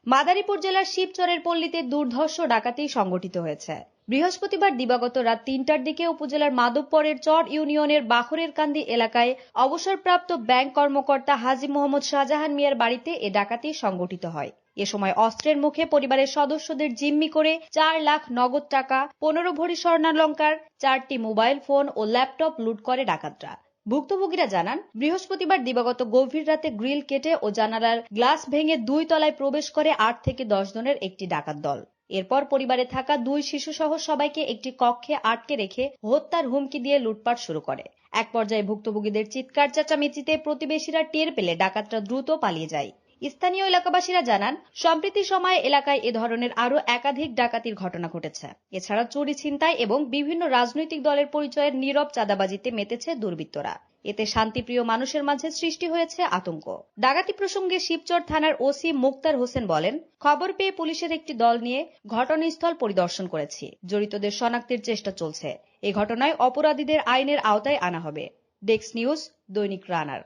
মাদারীপুর জেলার শিবচরের পল্লীতে দুর্ধর্ষ ডাকাতি সংঘটিত হয়েছে। বৃহস্পতিবার দিবাগত রাত ৩টার দিকে উপজেলার মাধবপুরের চর ইউনিয়নের বাখরের কান্দি এলাকায় অবসরপ্রাপ্ত ব্যাংক কর্মকর্তা হাজী মোহাম্মদ শাহজাহান মিয়ার বাড়িতে এ ডাকাতি সংঘটিত হয়। এ সময় অস্ত্রের মুখে পরিবারের সদস্যদের জিম্মি করে ৪ লাখ নগদ টাকা, ১৫ ভরি স্বর্ণালংকার, ৪টি মোবাইল ফোন ও ল্যাপটপ লুট করে ডাকাতরা। ভুক্তভোগীরা জানান, বৃহস্পতিবার দিবাগত গভীর রাতে গ্রিল কেটে ও জানালার গ্লাস ভেঙে ২ তলায় প্রবেশ করে ৮ থেকে ১০ জনের একটি ডাকাত দল। এরপর পরিবারে থাকা ২ শিশুসহ সবাইকে একটি কক্ষে আটকে রেখে হত্যার হুমকি দিয়ে লুটপাট শুরু করে। এক পর্যায়ে ভুক্তভোগীদের চিৎকার চেঁচামেচিতে প্রতিবেশীরা টের পেলে ডাকাতরা দ্রুত পালিয়ে যায়। স্থানীয় এলাকাবাসীরা জানান, সম্প্রতি সময়ে এলাকায় এ ধরনের আরও একাধিক ডাকাতির ঘটনা ঘটেছে। এছাড়া চুরি, ছিনতাই এবং বিভিন্ন রাজনৈতিক দলের পরিচয়ের নীরব চাঁদাবাজিতে মেতেছে দুর্বৃত্তরা। এতে শান্তিপ্রিয় মানুষের মাঝে সৃষ্টি হয়েছে আতঙ্ক। ডাকাতি প্রসঙ্গে শিবচর থানার ওসি মুক্তার হোসেন বলেন, খবর পেয়ে পুলিশের একটি দল নিয়ে ঘটনাস্থল পরিদর্শন করেছি। জড়িতদের শনাক্তের চেষ্টা চলছে। এ ঘটনায় অপরাধীদের আইনের আওতায় আনা হবে। ডেস্ক নিউজ, দৈনিক রানার।